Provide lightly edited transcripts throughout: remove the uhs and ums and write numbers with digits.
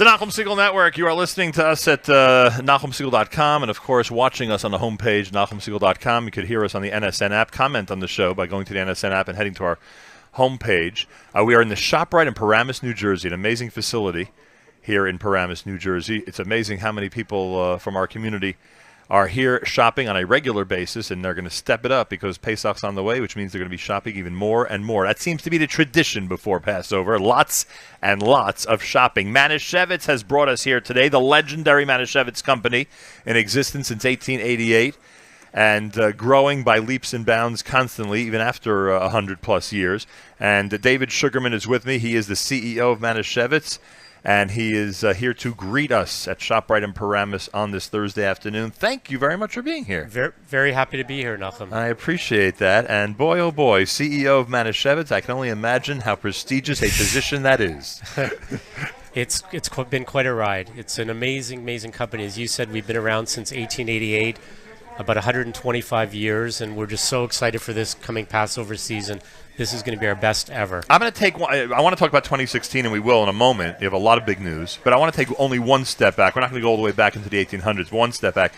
The Nachum Segal Network. You are listening to us at NachumSegal.com, and of course watching us on the homepage, NachumSegal.com. You could hear us on the NSN app. Comment on the show by going to the NSN app and heading to our homepage. We are in the ShopRite in Paramus, New Jersey, an amazing facility here in Paramus, New Jersey. It's amazing how many people from our community are here shopping on a regular basis, and they're going to step it up because Pesach's on the way, which means they're going to be shopping even more and more. That seems to be the tradition before Passover. Lots and lots of shopping. Manischewitz has brought us here today, the legendary Manischewitz company, in existence since 1888 and growing by leaps and bounds constantly, even after 100-plus years. And David Sugarman is with me. He is the CEO of Manischewitz, and he is here to greet us at ShopRite in Paramus on this Thursday afternoon. Thank you very much for being here. Very, very happy to be here, Nachum. I appreciate that. And boy, oh boy, CEO of Manischewitz, I can only imagine how prestigious a position that is. It's been quite a ride. It's an amazing, amazing company. As you said, we've been around since 1888, about 125 years, and we're just so excited for this coming Passover season. This is going to be our best ever. I'm going to take one. I want to talk about 2016, and we will in a moment. You have a lot of big news, but I want to take only one step back. We're not going to go all the way back into the 1800s. One step back.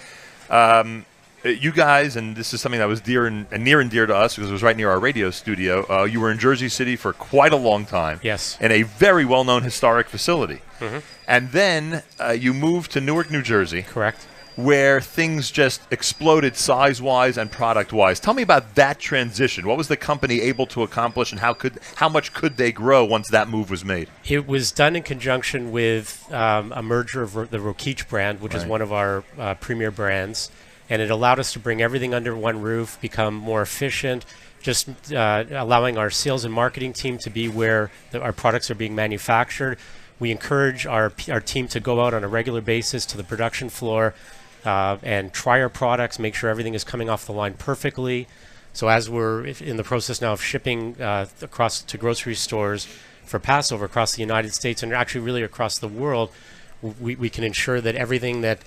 You guys, and this is something that was near and dear to us because it was right near our radio studio. You were in Jersey City for quite a long time. Yes. In a very well-known historic facility. Mm-hmm. And then you moved to Newark, New Jersey. Correct. Where things just exploded size-wise and product-wise. Tell me about that transition. What was the company able to accomplish, and how much could they grow once that move was made? It was done in conjunction with a merger of the Rokich brand, which is one of our premier brands, and it allowed us to bring everything under one roof, become more efficient, just allowing our sales and marketing team to be where our products are being manufactured. We encourage our team to go out on a regular basis to the production floor and try our products, make sure everything is coming off the line perfectly. So as we're in the process now of shipping across to grocery stores for Passover across the United States and actually really across the world, we can ensure that everything that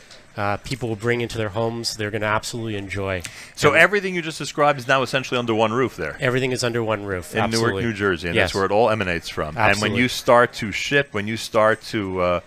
people will bring into their homes, they're going to absolutely enjoy. So everything you just described is now essentially under one roof there? Everything is under one roof, in absolutely. Newark, New Jersey, and yes. that's where it all emanates from. Absolutely. And when you start to ship, when you start to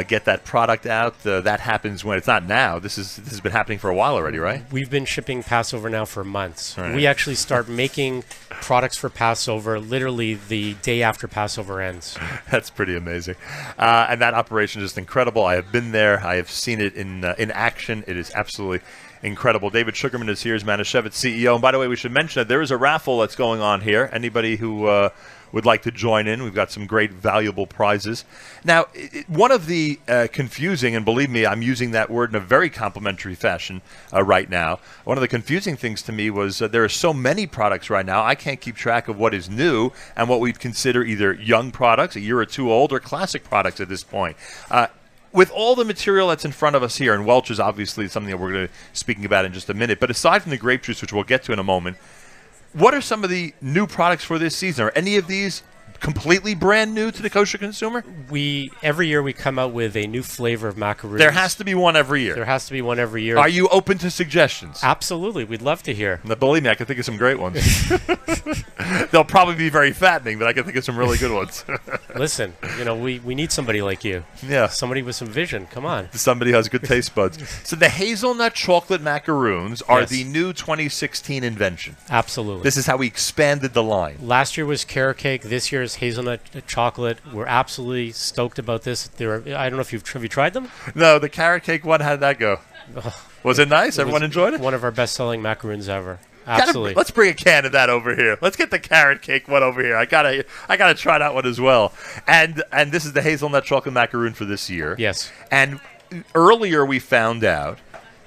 get that product out, that happens when it's not now. This has been happening for a while already, right? We've been shipping Passover now for months. Right. We actually start making products for Passover literally the day after Passover ends. That's pretty amazing. And that operation is just incredible. I have been there. I have seen it in action. It is absolutely incredible. David Sugarman is here as Manischewitz CEO. And by the way, we should mention that there is a raffle that's going on here. Anybody who would like to join in, we've got some great valuable prizes. Now, one of the confusing, and believe me, I'm using that word in a very complimentary fashion right now. One of the confusing things to me was there are so many products right now, I can't keep track of what is new and what we'd consider either young products, a year or two old, or classic products at this point. With all the material that's in front of us here, and Welch is obviously something that we're going to be speaking about in just a minute, but aside from the grape juice, which we'll get to in a moment, what are some of the new products for this season? Are any of these completely brand new to the kosher consumer? Every year we come out with a new flavor of macaroons. There has to be one every year. There has to be one every year. Are you open to suggestions? Absolutely. We'd love to hear. Now, believe me, I can think of some great ones. They'll probably be very fattening, but I can think of some really good ones. Listen, we need somebody like you. Yeah. Somebody with some vision. Come on. Somebody who has good taste buds. So the Hazelnut chocolate macaroons are Yes. the new 2016 invention. Absolutely. This is how we expanded the line. Last year was carrot cake. This year is hazelnut chocolate. We're absolutely stoked about this. I don't know if have you tried them? No, the carrot cake one, how did that go? Was it nice? Everyone enjoyed it? One of our best-selling macaroons ever. Absolutely. Let's bring a can of that over here. Let's get the carrot cake one over here. I gotta try that one as well. And this is the hazelnut chocolate macaroon for this year. Yes. And earlier we found out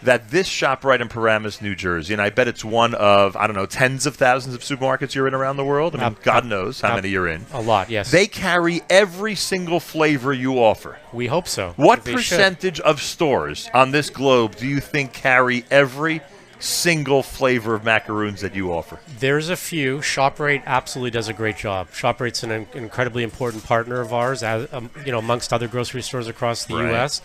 that this ShopRite in Paramus, New Jersey, and I bet it's one of, I don't know, tens of thousands of supermarkets you're in around the world. I mean, God knows how many you're in. A lot, yes. They carry every single flavor you offer. We hope so. What percentage of stores on this globe do you think carry every single flavor of macaroons that you offer? There's a few. ShopRite absolutely does a great job. ShopRite's an incredibly important partner of ours, amongst other grocery stores across the U.S.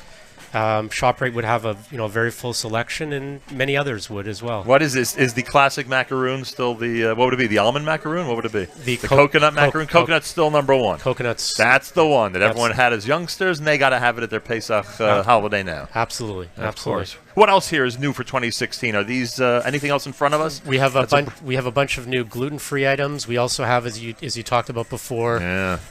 ShopRite would have a very full selection, and many others would as well. What is this? Is the classic macaroon still the what would it be? The almond macaroon? What would it be? The coconut macaroon. Coconut's still number one. Coconuts. That's the one that everyone had as youngsters, and they got to have it at their Pesach holiday now. Absolutely, of course. What else here is new for 2016? Are these anything else in front of us? We have a bunch of new gluten-free items. We also have, as you talked about before,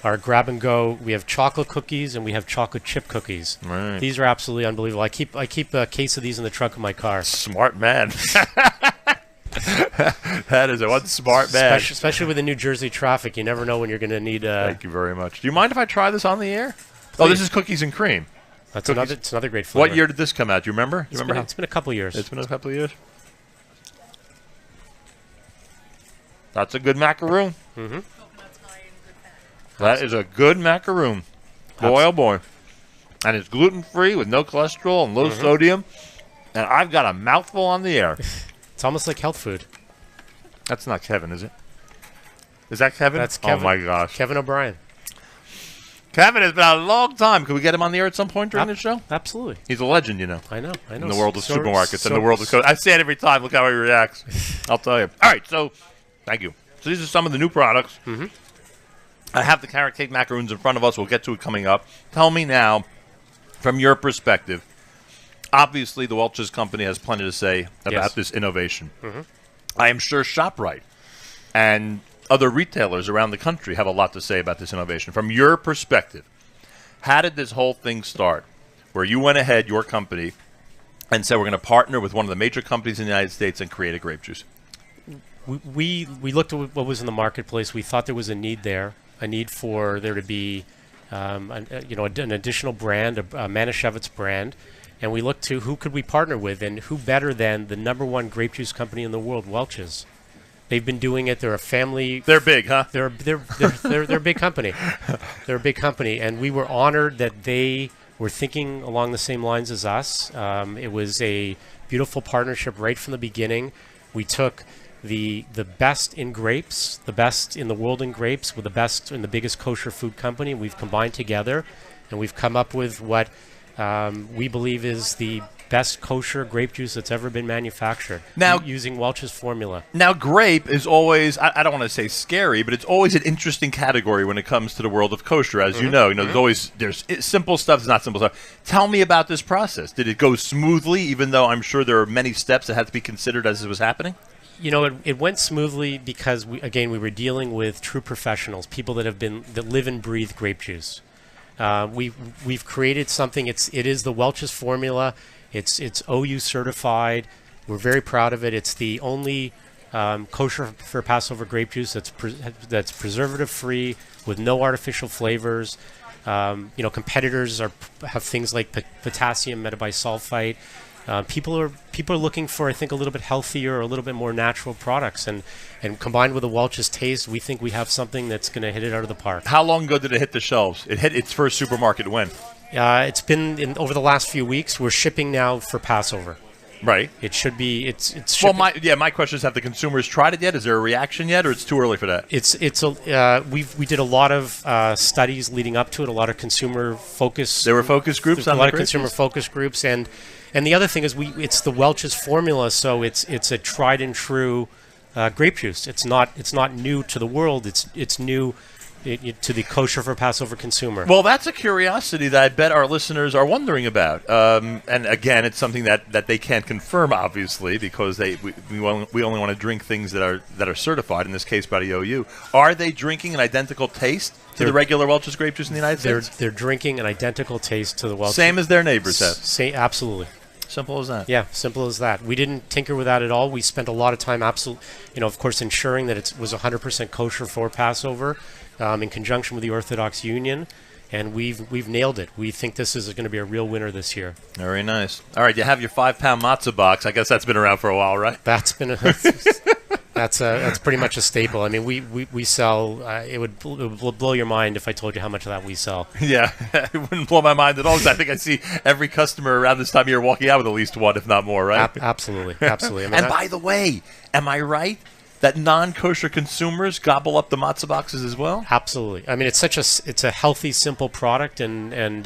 our grab and go. We have chocolate cookies and we have chocolate chip cookies. Right. These are absolutely unbelievable. I keep a case of these in the trunk of my car. Smart man. That is one smart man. Especially with the New Jersey traffic, you never know when you're going to need. Thank you very much. Do you mind if I try this on the air? Please. Oh, this is cookies and cream. It's another great flavor. What year did this come out? Do you remember? It's been a couple years. It's been a couple of years. That's a good macaroon. Mm-hmm. That is a good macaroon. Boy, oh boy. And it's gluten-free with no cholesterol and low sodium. And I've got a mouthful on the air. It's almost like health food. That's not Kevin, is it? Is that Kevin? That's Kevin. Oh, my gosh. Kevin O'Brien. Kevin, it's been a long time. Can we get him on the air at some point during the show? Absolutely. He's a legend, you know. I know. In the world of supermarkets and the world of code. I say it every time. Look how he reacts. I'll tell you. All right, so thank you. So these are some of the new products. Mm-hmm. I have the carrot cake macaroons in front of us. We'll get to it coming up. Tell me now, from your perspective, obviously the Welch's company has plenty to say about this innovation. Mm-hmm. I am sure ShopRite and other retailers around the country have a lot to say about this innovation. From your perspective, how did this whole thing start, where you went ahead, your company, and said we're going to partner with one of the major companies in the United States and create a grape juice? We looked at what was in the marketplace. We thought there was a need there, a need for there to be an additional brand, a Manischewitz brand, and we looked to who could we partner with, and who better than the #1 grape juice company in the world, Welch's. They've been doing it. They're a family. They're big, huh? They're a big company. They're a big company, and we were honored that they were thinking along the same lines as us. It was a beautiful partnership right from the beginning. We took the best in grapes, the best in the world in grapes, with the best in the biggest kosher food company. We've combined together, and we've come up with what we believe is the best kosher grape juice that's ever been manufactured, now using Welch's formula. Now, grape is always, I don't want to say scary, but it's always an interesting category when it comes to the world of kosher, as you know. There's simple stuff, there's not simple stuff. Tell me about this process. Did it go smoothly, even though I'm sure there are many steps that had to be considered as it was happening? It went smoothly because we were dealing with true professionals, people that live and breathe grape juice. We've created something. It is the Welch's formula. It's OU certified. We're very proud of it. It's the only kosher for Passover grape juice that's preservative free with no artificial flavors. Competitors have things like potassium metabisulfite. People are looking for, I think, a little bit healthier or a little bit more natural products, and combined with the Welch's taste, we think we have something that's going to hit it out of the park. How long ago did it hit the shelves? It hit its first supermarket when? It's been over the last few weeks. We're shipping now for Passover. Right. It should be. It's well, my question is: have the consumers tried it yet? Is there a reaction yet, or it's too early for that? We did a lot of studies leading up to it. A lot of consumer focus. There were focus groups. A lot of consumer focus groups, and the other thing is it's the Welch's formula, so it's a tried and true grape juice. It's not new to the world. It's new to the kosher for Passover consumer. Well, that's a curiosity that I bet our listeners are wondering about. And again, it's something that they can't confirm, obviously, because we only want to drink things that are certified. In this case, by the OU. Are they drinking an identical taste to the regular Welch's grape juice in the United States? They're drinking an identical taste to the Welch's. Same as their neighbors have. Absolutely. Simple as that. Yeah, simple as that. We didn't tinker with that at all. We spent a lot of time, of course, ensuring that it was 100% kosher for Passover, in conjunction with the Orthodox Union, and we've nailed it. We think this is going to be a real winner this year. Very nice. All right, you have your 5-pound matzah box. I guess that's been around for a while, right? That's pretty much a staple. I mean, we sell. It would blow your mind if I told you how much of that we sell. Yeah, it wouldn't blow my mind at all. Because I think I see every customer around this time of year walking out with at least one, if not more, right? Absolutely. I mean, and by the way, am I right that non-kosher consumers gobble up the matzah boxes as well? Absolutely. I mean, it's a healthy, simple product, and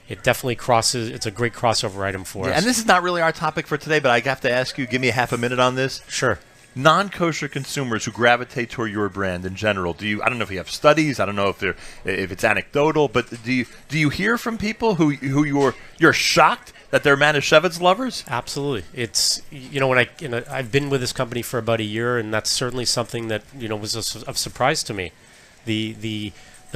it definitely crosses. It's a great crossover item for us. And this is not really our topic for today, but I have to ask you, give me a half a minute on this. Sure. Non-kosher consumers who gravitate toward your brand in general, I don't know if you have studies, I don't know if it's anecdotal, but do you hear from people who you're shocked that they're Manischewitz lovers? Absolutely. It's when I've been with this company for about a year, and that's certainly something that was of surprise to me. The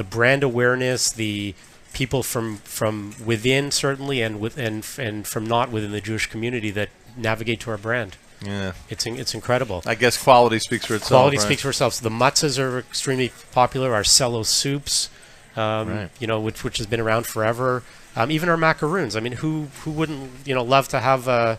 brand awareness, the people from within certainly, and from not within the Jewish community that navigate to our brand. Yeah, it's incredible. I guess quality speaks for itself. Quality speaks for itself. So the matzahs are extremely popular. Our cello soups, which has been around forever. Even our macaroons. I mean, who wouldn't love to have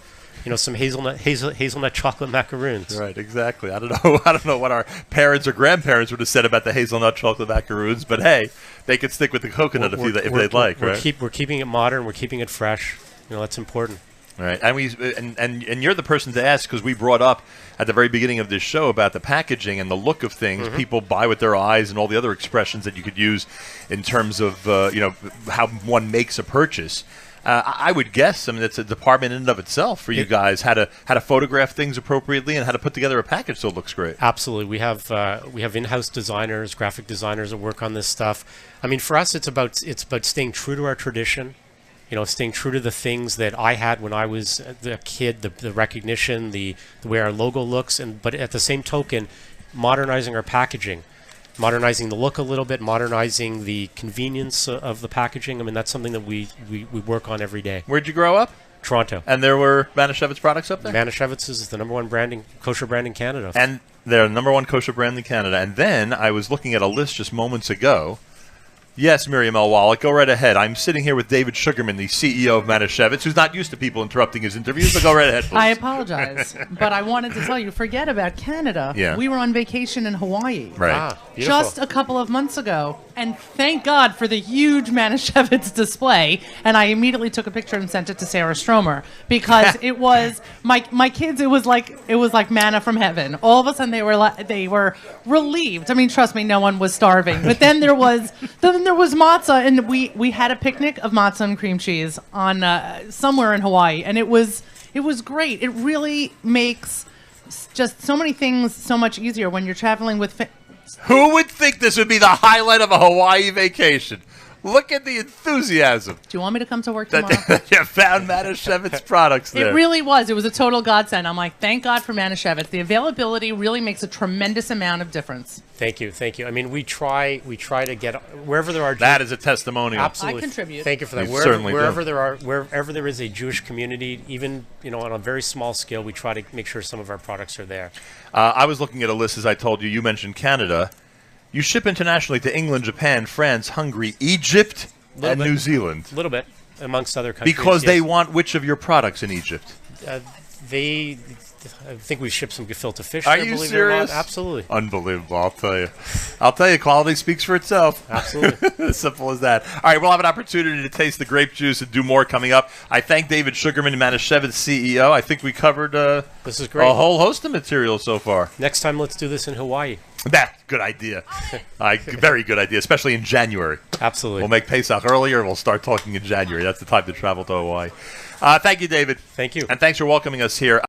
some hazelnut chocolate macaroons? Right, exactly. I don't know what our parents or grandparents would have said about the hazelnut chocolate macaroons, but hey, they could stick with the coconut if they'd like. We're keeping it modern. We're keeping it fresh. That's important. Right, and you're the person to ask, because we brought up at the very beginning of this show about the packaging and the look of things. Mm-hmm. People buy with their eyes and all the other expressions that you could use in terms of how one makes a purchase. I would guess, it's a department in and of itself for you guys, how to photograph things appropriately and how to put together a package so it looks great. Absolutely, we have in-house designers, graphic designers that work on this stuff. I mean, for us, it's about staying true to our tradition. Staying true to the things that I had when I was a kid, the recognition, the way our logo looks, but at the same token, modernizing our packaging, modernizing the look a little bit, modernizing the convenience of the packaging. I mean, that's something that we work on every day. Where'd you grow up? Toronto. And there were Manischewitz products up there? Manischewitz is the #1 kosher brand in Canada. And they're the #1 kosher brand in Canada. And then I was looking at a list just moments ago. Yes, Miriam L. Wallach, go right ahead. I'm sitting here with David Sugarman, the CEO of Manischewitz, who's not used to people interrupting his interviews, but go right ahead, please. I apologize, but I wanted to tell you, forget about Canada. Yeah. We were on vacation in Hawaii. Right. Just a couple of months ago, and thank God for the huge Manischewitz display, and I immediately took a picture and sent it to Sarah Stromer, because it was, my kids, it was like manna from heaven. All of a sudden, they were relieved. I mean, trust me, no one was starving. But then there was matzah, and we had a picnic of matzah and cream cheese on somewhere in Hawaii, and it was great. It really makes just so many things so much easier when you're traveling with. Who would think this would be the highlight of a Hawaii vacation? Look at the enthusiasm. Do you want me to come to work tomorrow? You found Manischewitz products there. It really was. It was a total godsend. I'm like, thank God for Manischewitz. The availability really makes a tremendous amount of difference. Thank you. I mean, we try to get wherever there are. That is a testimonial. Absolutely. I contribute. Thank you for that. Wherever there is a Jewish community, even on a very small scale, we try to make sure some of our products are there. I was looking at a list, as I told you. You mentioned Canada. You ship internationally to England, Japan, France, Hungary, Egypt, and New Zealand. A little bit, amongst other countries. Because they want which of your products in Egypt? I think we shipped some gefilte fish. Are you serious? Absolutely. Unbelievable, I'll tell you. Quality speaks for itself. Absolutely. As simple as that. All right, we'll have an opportunity to taste the grape juice and do more coming up. I thank David Sugarman, Manischewitz CEO. I think we covered this is great. A whole host of material so far. Next time, let's do this in Hawaii. Good idea. Very good idea, especially in January. Absolutely. We'll make Pesach earlier, and we'll start talking in January. That's the time to travel to Hawaii. Thank you, David. Thank you. And thanks for welcoming us here.